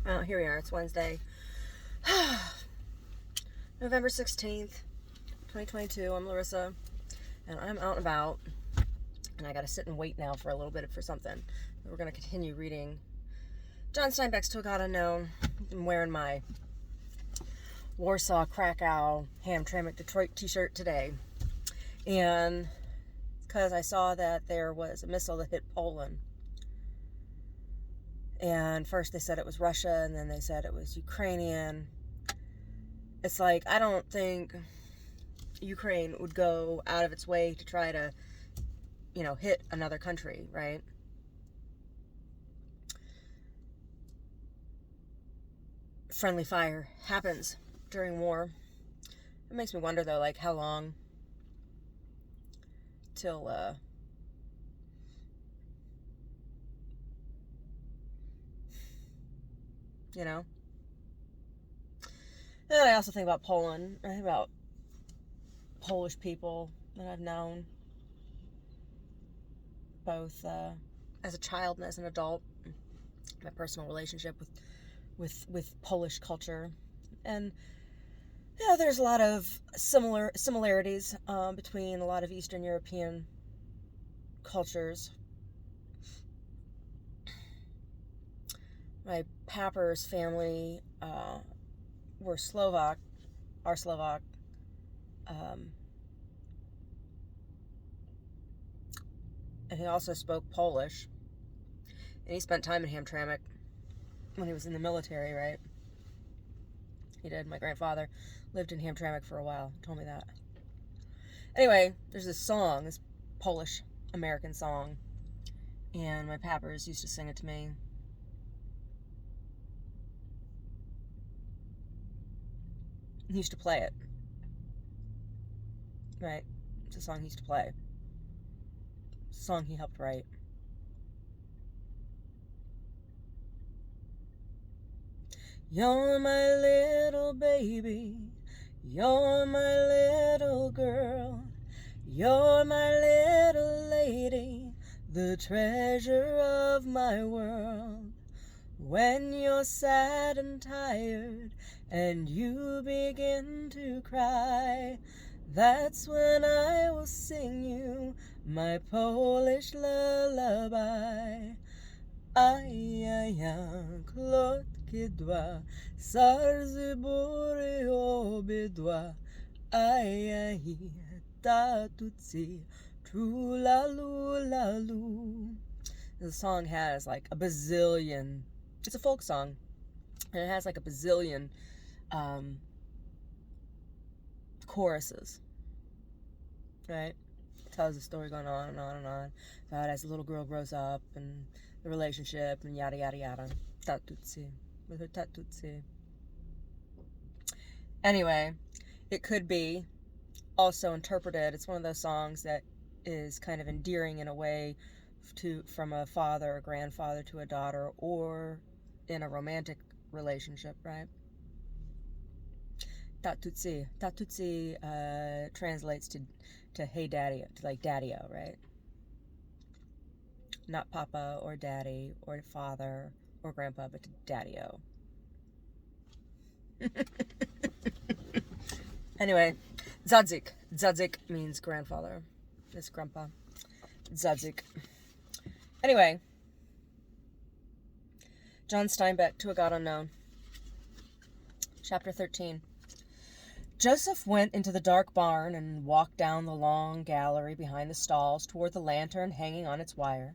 Here we are. It's Wednesday, November 16th, 2022. I'm Larissa, and I'm out and about, and I gotta sit and wait now for a little bit for something. We're gonna continue reading John Steinbeck's To a God Unknown. I'm wearing my Warsaw, Krakow, Hamtramck, Detroit t-shirt today, and because I saw that there was a missile that hit Poland. And first they said it was Russia, and then they said it was Ukrainian. It's like, I don't think Ukraine would go out of its way to try to, hit another country, right? Friendly fire happens during war. It makes me wonder, though, like, how long till, you know? And I also think about Poland. I think about Polish people that I've known, both as a child and as an adult. My personal relationship with Polish culture, and there's a lot of similarities between a lot of Eastern European cultures. My Papper's family were Slovak, are Slovak. And he also spoke Polish. And he spent time in Hamtramck when he was in the military, right? He did. My grandfather lived in Hamtramck for a while. He told me that. Anyway, there's this song, this Polish American song, and my Pappers used to sing it to me. He used to play it. Right? It's a song he used to play. It's a song he helped write. You're my little baby, you're my little girl, you're my little lady, the treasure of my world. When you're sad and tired and you begin to cry, that's when I will sing you my Polish lullaby. Aj, klotki dwa, serce bury obydwa. Aj, tatuci, trulalu. The song has like a bazillion, it's a folk song, and it has like a bazillion choruses, right? It tells the story going on and on and on about as the little girl grows up and the relationship and yada yada yada. Tatutsi, with her tatutsi. Anyway, it could be also interpreted, it's one of those songs that is kind of endearing in a way from a father or grandfather to a daughter, or in a romantic relationship, right? Tatutsi. Tatutsi translates to hey daddy, to like daddy-o, right? Not papa or daddy or father or grandpa, but to daddy-o. Anyway, Zadzik. Zadzik means grandfather. It's grandpa. Zadzik. Anyway, John Steinbeck, To a God Unknown. Chapter 13. Joseph went into the dark barn and walked down the long gallery behind the stalls toward the lantern hanging on its wire.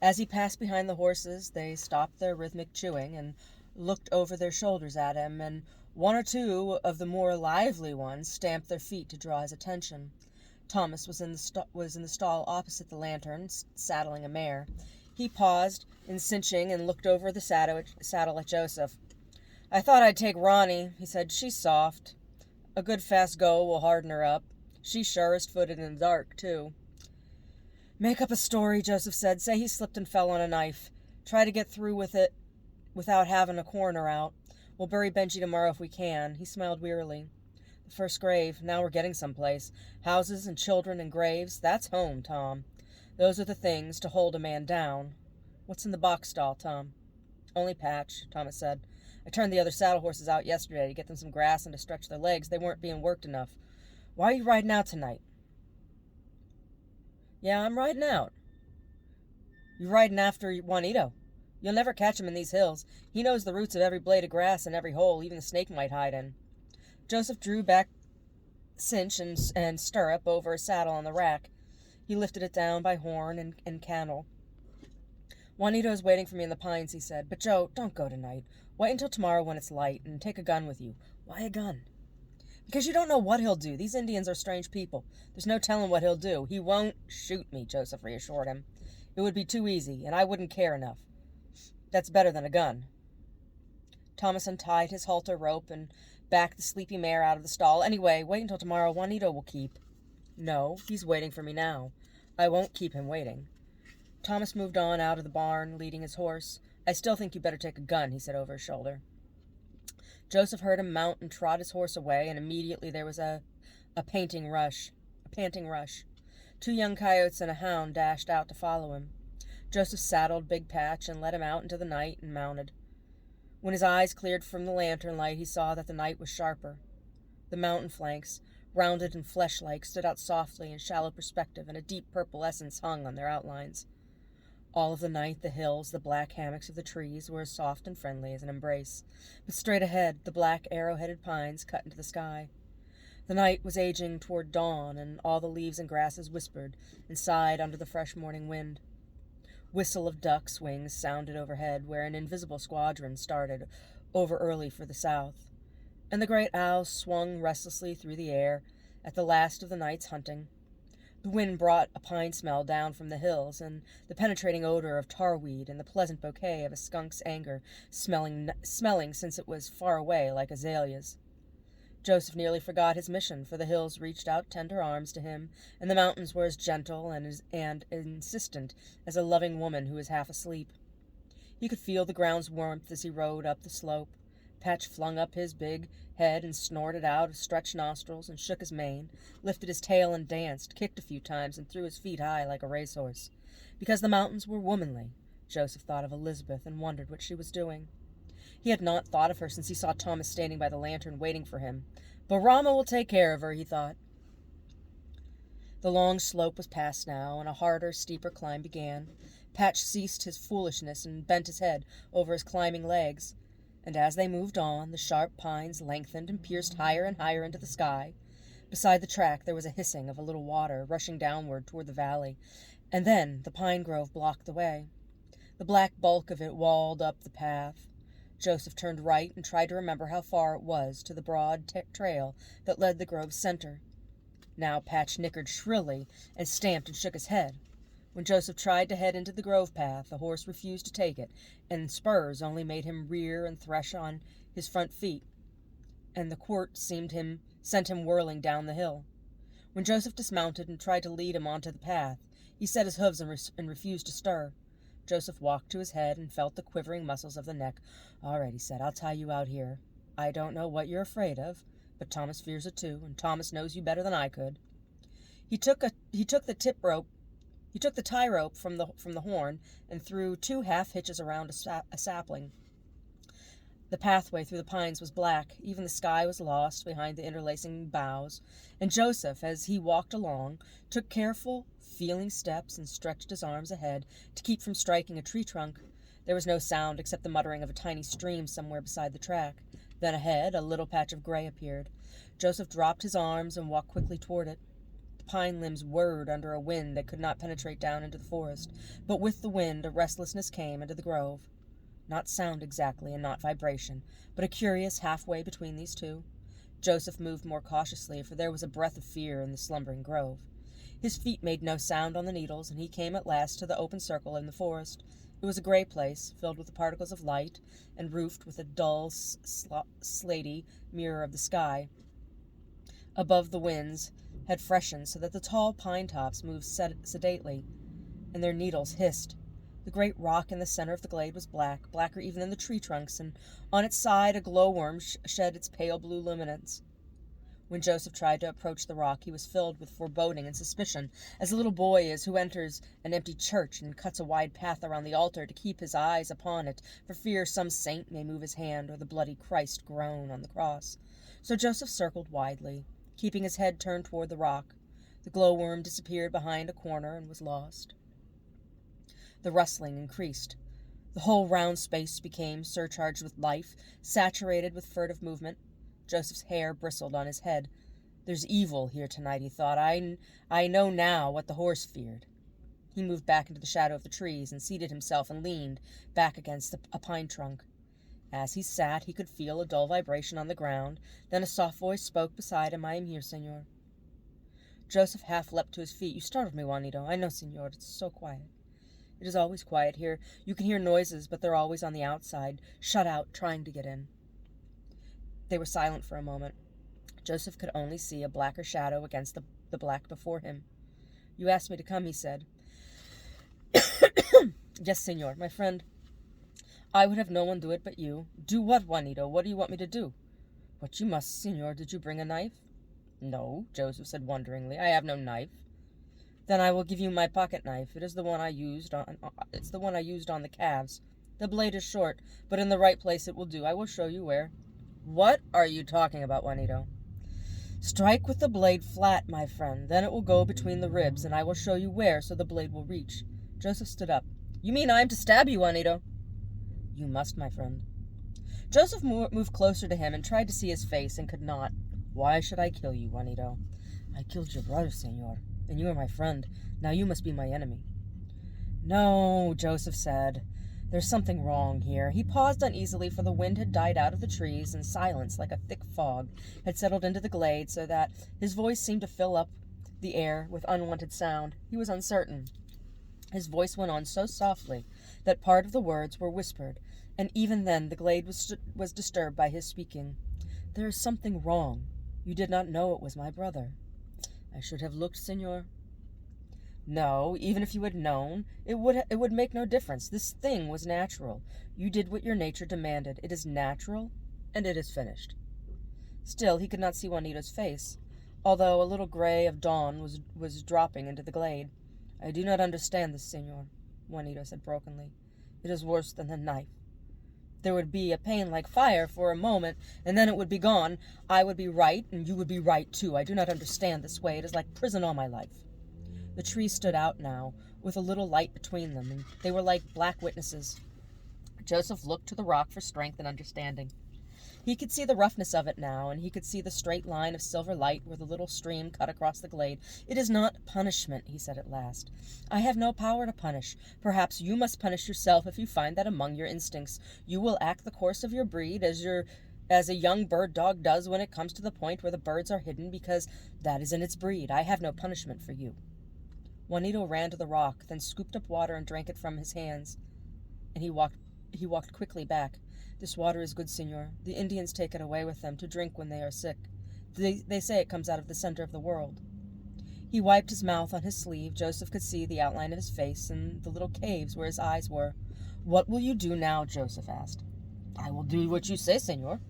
As he passed behind the horses, they stopped their rhythmic chewing and looked over their shoulders at him, and one or two of the more lively ones stamped their feet to draw his attention. Thomas was in the stall opposite the lantern, saddling a mare. He paused in cinching and looked over the saddle at Joseph. "I thought I'd take Ronnie," he said. "She's soft. A good fast go will harden her up. She's surest-footed in the dark, too." "Make up a story," Joseph said. "Say he slipped and fell on a knife. Try to get through with it without having a coroner out. We'll bury Benji tomorrow if we can." He smiled wearily. "The first grave. Now we're getting someplace. Houses and children and graves. That's home, Tom. Those are the things to hold a man down. What's in the box stall, Tom?" Only Patch, Thomas said. I turned the other saddle horses out yesterday to get them some grass and to stretch their legs. They weren't being worked enough. Why are you riding out tonight? Yeah, I'm riding out. You're riding after Juanito. You'll never catch him in these hills. He knows the roots of every blade of grass and every hole even the snake might hide in. Joseph drew back cinch and stirrup over a saddle on the rack. He lifted it down by horn and cantle. Juanito is waiting for me in the pines, he said. But Joe, don't go tonight. Wait until tomorrow when it's light, and take a gun with you. Why a gun? Because you don't know what he'll do. These Indians are strange people. There's no telling what he'll do. He won't shoot me, Joseph reassured him. It would be too easy, and I wouldn't care enough. That's better than a gun. Thomas untied his halter rope and backed the sleepy mare out of the stall. Anyway, wait until tomorrow. Juanito will keep. No, he's waiting for me now. I won't keep him waiting. Thomas moved on out of the barn, leading his horse. I still think you better take a gun, he said over his shoulder. Joseph heard him mount and trot his horse away, and immediately there was a panting rush. 2 young coyotes and a hound dashed out to follow him. Joseph saddled Big Patch and led him out into the night and mounted. When his eyes cleared from the lantern light, he saw that the night was sharper. The mountain flanks, rounded and flesh-like, stood out softly in shallow perspective, and a deep purple essence hung on their outlines. All of the night, the hills, the black hammocks of the trees, were as soft and friendly as an embrace. But straight ahead, the black arrow-headed pines cut into the sky. The night was aging toward dawn, and all the leaves and grasses whispered and sighed under the fresh morning wind. Whistle of ducks' wings sounded overhead, where an invisible squadron started over early for the south. And the great owls swung restlessly through the air at the last of the night's hunting. The wind brought a pine smell down from the hills, and the penetrating odor of tarweed and the pleasant bouquet of a skunk's anger, smelling since it was far away like azaleas. Joseph nearly forgot his mission, for the hills reached out tender arms to him, and the mountains were as gentle and insistent as a loving woman who is half asleep. He could feel the ground's warmth as he rode up the slope. Patch flung up his big head and snorted out of stretched nostrils and shook his mane, lifted his tail and danced, kicked a few times and threw his feet high like a racehorse. Because the mountains were womanly, Joseph thought of Elizabeth and wondered what she was doing. He had not thought of her since he saw Thomas standing by the lantern waiting for him. But Rama will take care of her, he thought. The long slope was past now, and a harder, steeper climb began. Patch ceased his foolishness and bent his head over his climbing legs. And as they moved on, the sharp pines lengthened and pierced higher and higher into the sky. Beside the track there was a hissing of a little water rushing downward toward the valley, and then the pine grove blocked the way. The black bulk of it walled up the path. Joseph turned right and tried to remember how far it was to the broad trail that led the grove's center. Now Patch nickered shrilly and stamped and shook his head. When Joseph tried to head into the grove path, the horse refused to take it, and spurs only made him rear and thresh on his front feet, and the quirt sent him whirling down the hill. When Joseph dismounted and tried to lead him onto the path, he set his hooves and refused to stir. Joseph walked to his head and felt the quivering muscles of the neck. All right, he said, I'll tie you out here. I don't know what you're afraid of, but Thomas fears it too, and Thomas knows you better than I could. He took the tie rope from the horn and threw 2 half hitches around a sapling. The pathway through the pines was black. Even the sky was lost behind the interlacing boughs, and Joseph, as he walked along, took careful, feeling steps and stretched his arms ahead to keep from striking a tree trunk. There was no sound except the muttering of a tiny stream somewhere beside the track. Then ahead, a little patch of gray appeared. Joseph dropped his arms and walked quickly toward it. The pine limbs whirred under a wind that could not penetrate down into the forest, but with the wind a restlessness came into the grove. Not sound exactly, and not vibration, but a curious halfway between these two. Joseph moved more cautiously, for there was a breath of fear in the slumbering grove. His feet made no sound on the needles, and he came at last to the open circle in the forest. It was a gray place, filled with the particles of light, and roofed with a dull, slaty mirror of the sky. Above the winds had freshened so that the tall pine tops moved sedately, and their needles hissed. The great rock in the center of the glade was black, blacker even than the tree trunks, and on its side a glowworm shed its pale blue luminance. When Joseph tried to approach the rock, he was filled with foreboding and suspicion, as a little boy is who enters an empty church and cuts a wide path around the altar to keep his eyes upon it, for fear some saint may move his hand or the bloody Christ groan on the cross. So Joseph circled widely, keeping his head turned toward the rock. The glowworm disappeared behind a corner and was lost. The rustling increased. The whole round space became surcharged with life, saturated with furtive movement. Joseph's hair bristled on his head. There's evil here tonight, he thought. I know now what the horse feared. He moved back into the shadow of the trees and seated himself and leaned back against a pine trunk. As he sat, he could feel a dull vibration on the ground. Then a soft voice spoke beside him. I am here, senor. Joseph half leapt to his feet. You startled me, Juanito. I know, senor. It's so quiet. It is always quiet here. You can hear noises, but they're always on the outside, shut out, trying to get in. They were silent for a moment. Joseph could only see a blacker shadow against the black before him. You asked me to come, he said. Yes, senor, my friend. I would have no one do it but you. Do what, Juanito? What do you want me to do? What you must, senor. Did you bring a knife? No, Joseph said wonderingly. I have no knife. Then I will give you my pocket knife. It is the one I used on. It's the one I used on the calves. The blade is short, but in the right place it will do. I will show you where. What are you talking about, Juanito? Strike with the blade flat, my friend. Then it will go between the ribs, and I will show you where, so the blade will reach. Joseph stood up. You mean I am to stab you, Juanito? You must, my friend. Joseph moved closer to him and tried to see his face and could not. Why should I kill you, Juanito? I killed your brother, senor, and you are my friend. Now you must be my enemy. No, Joseph said. There's something wrong here. He paused uneasily, for the wind had died out of the trees, and silence, like a thick fog, had settled into the glade, so that his voice seemed to fill up the air with unwanted sound. He was uncertain. His voice went on so softly that part of the words were whispered, and even then the glade was disturbed by his speaking. There is something wrong. You did not know it was my brother. I should have looked, senor. No, even if you had known, it would make no difference. This thing was natural. You did what your nature demanded. It is natural, and it is finished. Still, he could not see Juanito's face, although a little gray of dawn was dropping into the glade. I do not understand this, senor, Juanito said brokenly. It is worse than the knife. There would be a pain like fire for a moment, and then it would be gone. I would be right, and you would be right, too. I do not understand this way. It is like prison all my life. The trees stood out now, with a little light between them, and they were like black witnesses. Joseph looked to the rock for strength and understanding. He could see the roughness of it now, and he could see the straight line of silver light where the little stream cut across the glade. It is not punishment, he said at last. I have no power to punish. Perhaps you must punish yourself if you find that among your instincts you will act the course of your breed as a young bird dog does when it comes to the point where the birds are hidden, because that is in its breed. I have no punishment for you. Juanito ran to the rock, then scooped up water and drank it from his hands, and he walked quickly back. This water is good, senor. The Indians take it away with them to drink when they are sick. They say it comes out of the center of the world. He wiped his mouth on his sleeve. Joseph could see the outline of his face and the little caves where his eyes were. What will you do now? Joseph asked. I will do what you say, senor.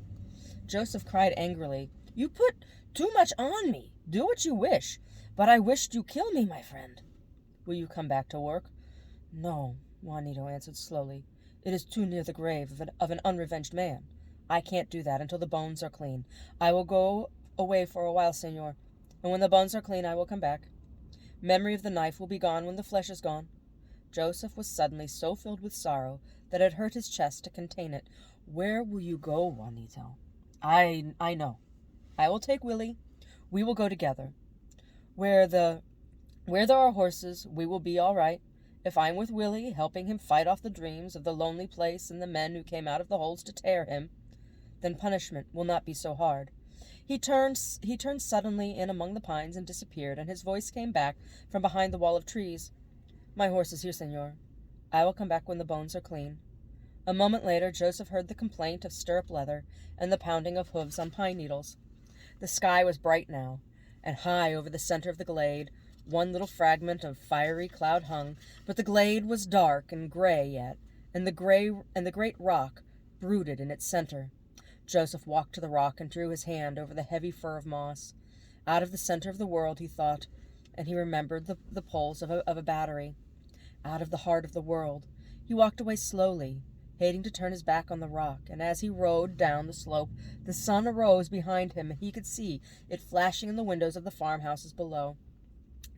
Joseph cried angrily. You put too much on me. Do what you wish. But I wished you kill me, my friend. Will you come back to work? No, Juanito answered slowly. It is too near the grave of an unrevenged man. I can't do that until the bones are clean. I will go away for a while, senor, and when the bones are clean I will come back. Memory of the knife will be gone when the flesh is gone. Joseph was suddenly so filled with sorrow that it hurt his chest to contain it. Where will you go, Juanito? I know. I will take Willie. We will go together. Where there are horses, we will be all right. If I'm with Willie, helping him fight off the dreams of the lonely place and the men who came out of the holes to tear him, then punishment will not be so hard. He turned suddenly in among the pines and disappeared, and his voice came back from behind the wall of trees. My horse is here, senor. I will come back when the bones are clean. A moment later, Joseph heard the complaint of stirrup leather and the pounding of hooves on pine needles. The sky was bright now, and high over the center of the glade, one little fragment of fiery cloud hung, but the glade was dark and gray yet, and the great rock brooded in its center. Joseph walked to the rock and drew his hand over the heavy fur of moss. Out of the center of the world, he thought, and he remembered the poles of a battery. Out of the heart of the world. He walked away slowly, hating to turn his back on the rock, and as he rode down the slope, the sun arose behind him, and he could see it flashing in the windows of the farmhouses below.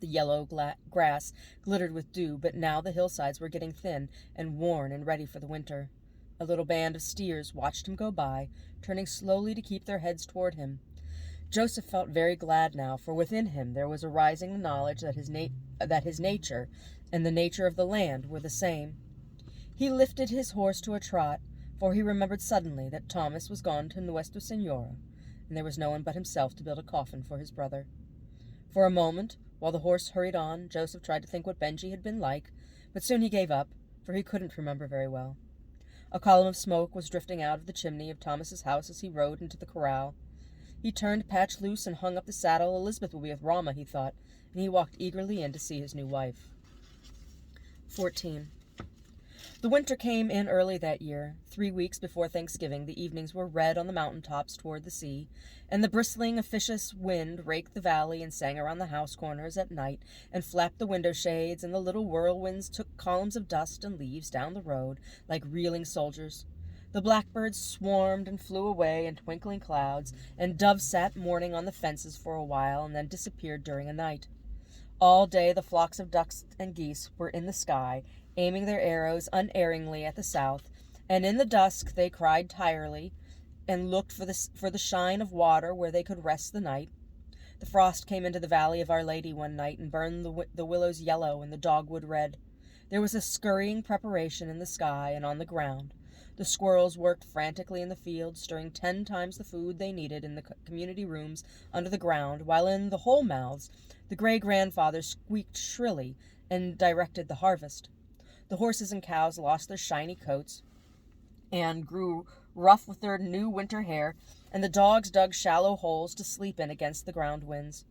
The yellow grass glittered with dew, but now the hillsides were getting thin and worn and ready for the winter. A little band of steers watched him go by, turning slowly to keep their heads toward him. Joseph felt very glad now, for within him there was arising the knowledge that his nature and the nature of the land were the same. He lifted his horse to a trot, for he remembered suddenly that Thomas was gone to Nuestra Senora, and there was no one but himself to build a coffin for his brother. For a moment, while the horse hurried on, Joseph tried to think what Benji had been like, but soon he gave up, for he couldn't remember very well. A column of smoke was drifting out of the chimney of Thomas's house as he rode into the corral. He turned Patch loose and hung up the saddle. Elizabeth will be with Rama, he thought, and he walked eagerly in to see his new wife. 14. The winter came in early that year. 3 weeks before Thanksgiving, the evenings were red on the mountain tops toward the sea, and the bristling, officious wind raked the valley and sang around the house corners at night and flapped the window shades, and the little whirlwinds took columns of dust and leaves down the road like reeling soldiers. The blackbirds swarmed and flew away in twinkling clouds, and doves sat mourning on the fences for a while and then disappeared during a night. All day the flocks of ducks and geese were in the sky, aiming their arrows unerringly at the south, and in the dusk they cried tirely and looked for the shine of water where they could rest the night. The frost came into the Valley of Our Lady one night and burned the willows yellow and the dogwood red. There was a scurrying preparation in the sky and on the ground. The squirrels worked frantically in the fields, stirring 10 times the food they needed in the community rooms under the ground, while in the hole mouths the gray grandfather squeaked shrilly and directed the harvest. The horses and cows lost their shiny coats and grew rough with their new winter hair, and the dogs dug shallow holes to sleep in against the ground winds.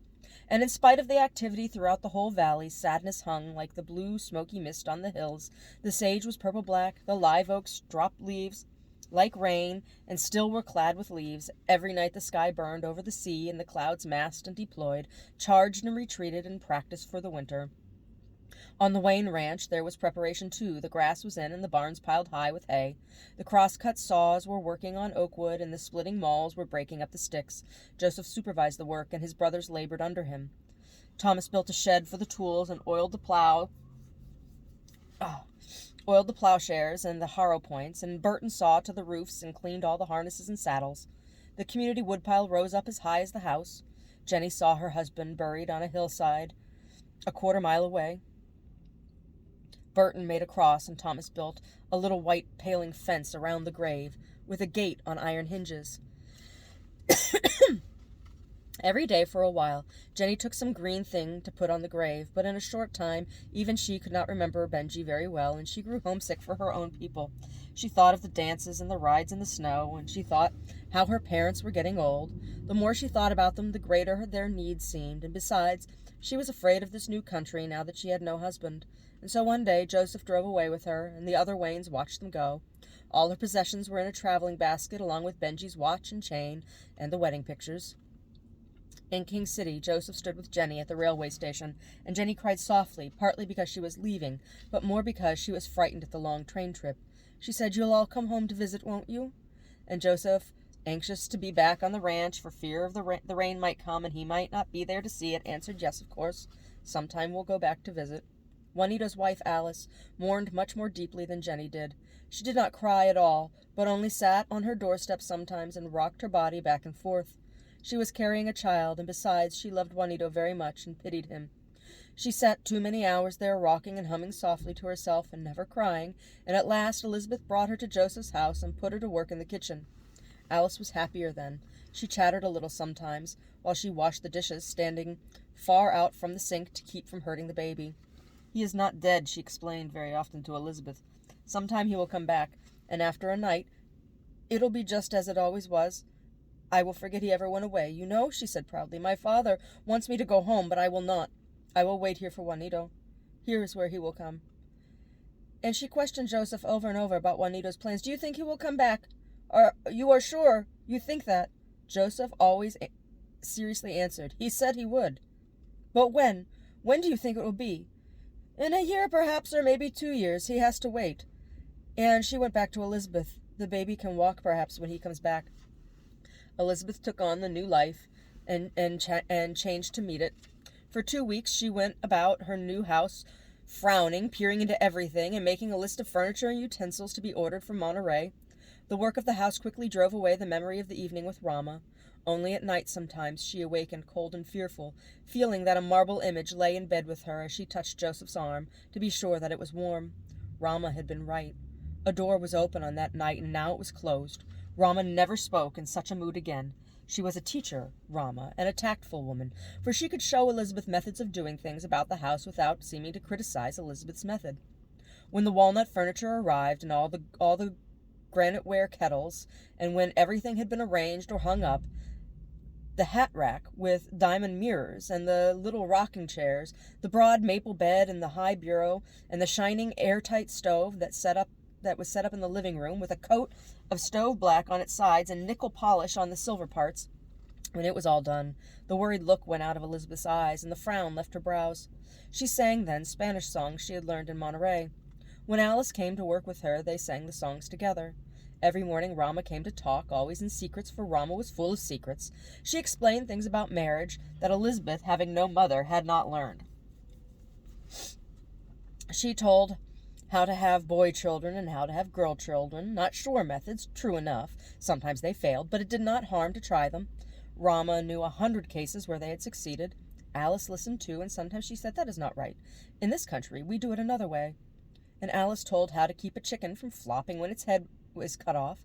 And in spite of the activity throughout the whole valley, sadness hung like the blue, smoky mist on the hills. The sage was purple-black, the live oaks dropped leaves like rain, and still were clad with leaves. Every night the sky burned over the sea, and the clouds massed and deployed, charged and retreated in practice for the winter. On the Wayne ranch there was preparation too. The grass was in and the barns piled high with hay. The cross-cut saws were working on oak wood, and the splitting mauls were breaking up the sticks. Joseph supervised the work, and his brothers labored under him. Thomas built a shed for the tools and oiled the plowshares and the harrow points, and Burton saw to the roofs and cleaned all the harnesses and saddles. The community woodpile rose up as high as the house. Jenny saw her husband buried on a hillside a quarter-mile away. Burton made a cross, and Thomas built a little white paling fence around the grave, with a gate on iron hinges. Every day for a while, Jenny took some green thing to put on the grave, but in a short time even she could not remember Benji very well, and she grew homesick for her own people. She thought of the dances and the rides in the snow, and she thought how her parents were getting old. The more she thought about them, the greater their needs seemed, and besides, she was afraid of this new country now that she had no husband. And so one day Joseph drove away with her, and the other Waynes watched them go. All her possessions were in a traveling basket, along with Benji's watch and chain and the wedding pictures. In King City, Joseph stood with Jenny at the railway station, and Jenny cried softly, partly because she was leaving, but more because she was frightened at the long train trip. She said, "You'll all come home to visit, won't you?" And Joseph, anxious to be back on the ranch for fear of the rain might come and he might not be there to see it, answered, "Yes, of course. Sometime we'll go back to visit." Juanito's wife, Alice, mourned much more deeply than Jenny did. She did not cry at all, but only sat on her doorstep sometimes and rocked her body back and forth. She was carrying a child, and besides, she loved Juanito very much and pitied him. She sat too many hours there rocking and humming softly to herself and never crying, and at last Elizabeth brought her to Joseph's house and put her to work in the kitchen. Alice was happier then. She chattered a little sometimes, while she washed the dishes, standing far out from the sink to keep from hurting the baby. "He is not dead," she explained very often to Elizabeth. "Sometime he will come back, and after a night, it'll be just as it always was. I will forget he ever went away. You know," she said proudly, "my father wants me to go home, but I will not. I will wait here for Juanito. Here is where he will come." And she questioned Joseph over and over about Juanito's plans. "Do you think he will come back? You are sure you think that? Joseph always seriously answered. He said he would. But when? When do you think it will be? In a year, perhaps, or maybe 2 years. He has to wait. And she went back to Elizabeth. The baby can walk, perhaps, when he comes back. Elizabeth took on the new life and changed to meet it. For 2 weeks, she went about her new house, frowning, peering into everything, and making a list of furniture and utensils to be ordered from Monterey. The work of the house quickly drove away the memory of the evening with Rama. Only at night sometimes she awakened cold and fearful, feeling that a marble image lay in bed with her as she touched Joseph's arm to be sure that it was warm. Rama had been right. A door was open on that night, and now it was closed. Rama never spoke in such a mood again. She was a teacher, Rama, and a tactful woman, for she could show Elizabeth methods of doing things about the house without seeming to criticize Elizabeth's method. When the walnut furniture arrived and all the granite-ware kettles, and when everything had been arranged or hung up, the hat rack with diamond mirrors, and the little rocking chairs, the broad maple bed and the high bureau, and the shining airtight stove that was set up in the living room with a coat of stove black on its sides and nickel polish on the silver parts. When it was all done, the worried look went out of Elizabeth's eyes, and the frown left her brows. She sang then Spanish songs she had learned in Monterey. When Alice came to work with her, they sang the songs together. Every morning Rama came to talk, always in secrets, for Rama was full of secrets. She explained things about marriage that Elizabeth, having no mother, had not learned. She told how to have boy children and how to have girl children, not sure methods, true enough. Sometimes they failed, but it did not harm to try them. Rama knew 100 cases where they had succeeded. Alice listened too, and sometimes she said, "That is not right. In this country, we do it another way." And Alice told how to keep a chicken from flopping when its head was cut off.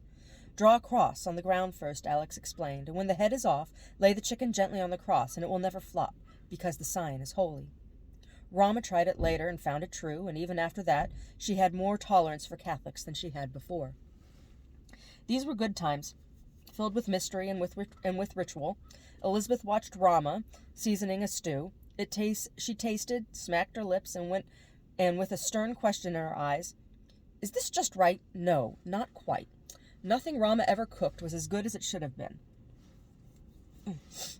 "Draw a cross on the ground first," Alex explained, "and when the head is off, lay the chicken gently on the cross, and it will never flop, because the sign is holy." Rama tried it later and found it true, and even after that, she had more tolerance for Catholics than she had before. These were good times, filled with mystery and with ritual. Elizabeth watched Rama seasoning a stew. She tasted, smacked her lips, and with a stern question in her eyes, "Is this just right?" "No, not quite. Nothing Rama ever cooked was as good as it should have been."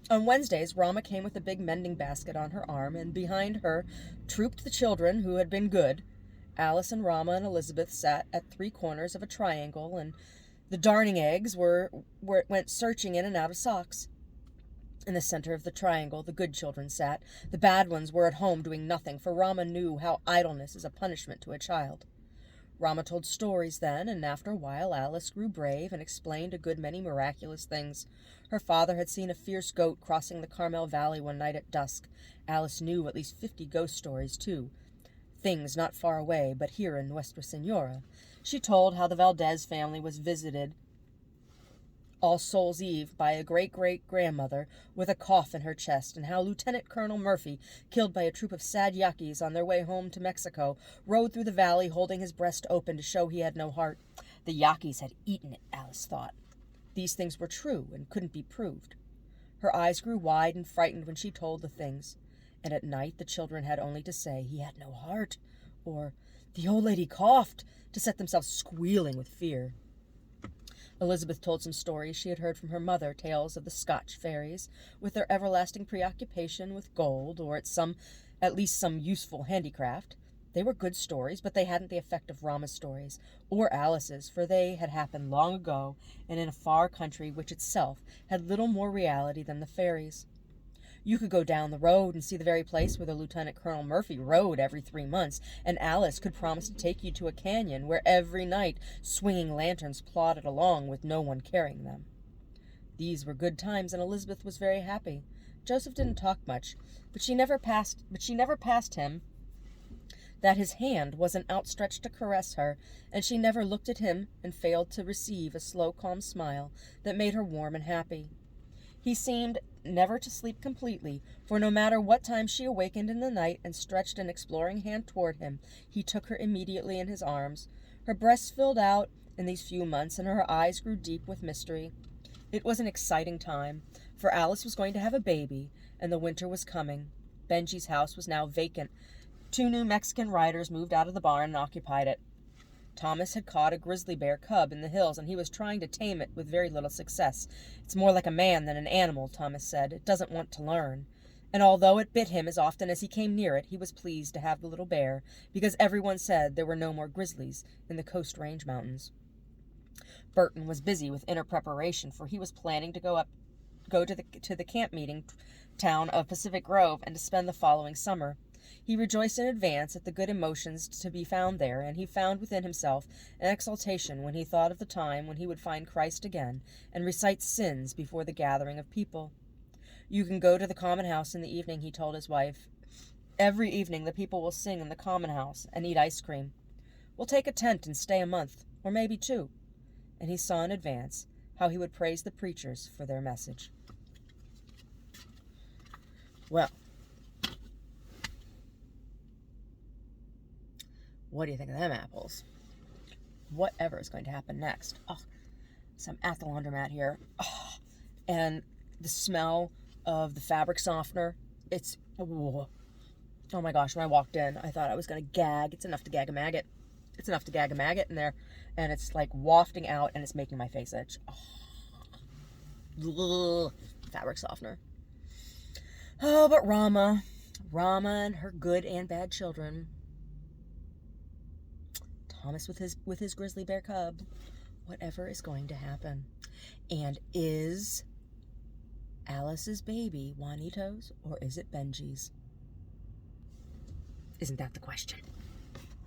On Wednesdays, Rama came with a big mending basket on her arm, and behind her trooped the children who had been good. Alice and Rama and Elizabeth sat at 3 corners of a triangle, and the darning eggs went searching in and out of socks. In the center of the triangle, the good children sat. The bad ones were at home doing nothing, for Rama knew how idleness is a punishment to a child. Rama told stories then, and after a while Alice grew brave and explained a good many miraculous things. Her father had seen a fierce goat crossing the Carmel Valley one night at dusk. Alice knew at least 50 ghost stories, too. Things not far away, but here in Nuestra Senora. She told how the Valdez family was visited All Souls' Eve by a great-great-grandmother with a cough in her chest, and how Lieutenant Colonel Murphy, killed by a troop of sad Yaquis on their way home to Mexico, rode through the valley holding his breast open to show he had no heart. The Yaquis had eaten it, Alice thought. These things were true and couldn't be proved. Her eyes grew wide and frightened when she told the things, and at night the children had only to say, "He had no heart," or "The old lady coughed," to set themselves squealing with fear. Elizabeth told some stories she had heard from her mother, tales of the Scotch fairies, with their everlasting preoccupation with gold, or at least some useful handicraft. They were good stories, but they hadn't the effect of Rama's stories, or Alice's, for they had happened long ago, and in a far country which itself had little more reality than the fairies. You could go down the road and see the very place where the Lieutenant Colonel Murphy rode every 3 months, and Alice could promise to take you to a canyon where every night swinging lanterns plodded along with no one carrying them. These were good times, and Elizabeth was very happy. Joseph didn't talk much, but she never passed him that his hand wasn't outstretched to caress her, and she never looked at him and failed to receive a slow, calm smile that made her warm and happy. He seemed never to sleep completely, for no matter what time she awakened in the night and stretched an exploring hand toward him, he took her immediately in his arms. Her breasts filled out in these few months, and her eyes grew deep with mystery. It was an exciting time, for Alice was going to have a baby, and the winter was coming. Benji's house was now vacant. 2 new Mexican riders moved out of the barn and occupied it. Thomas had caught a grizzly bear cub in the hills, and he was trying to tame it with very little success. "It's more like a man than an animal," Thomas said. "It doesn't want to learn." And although it bit him as often as he came near it, he was pleased to have the little bear, because everyone said there were no more grizzlies in the Coast Range Mountains. Burton was busy with inner preparation, for he was planning to go to the camp meeting town of Pacific Grove and to spend the following summer. He rejoiced in advance at the good emotions to be found there, and he found within himself an exultation when he thought of the time when he would find Christ again and recite sins before the gathering of people. "You can go to the common house in the evening," he told his wife. "Every evening the people will sing in the common house and eat ice cream. We'll take a tent and stay a month, or maybe 2. And he saw in advance how he would praise the preachers for their message. Well, what do you think of them apples? Whatever is going to happen next. Oh, so I'm at the laundromat here. Oh, and the smell of the fabric softener, it's, oh my gosh, when I walked in, I thought I was going to gag. It's enough to gag a maggot. It's enough to gag a maggot in there. And it's like wafting out, and it's making my face itch. Oh. Fabric softener. Oh, but Rama and her good and bad children. Thomas with his grizzly bear cub. Whatever is going to happen. And is Alice's baby Juanito's, or is it Benji's? Isn't that the question?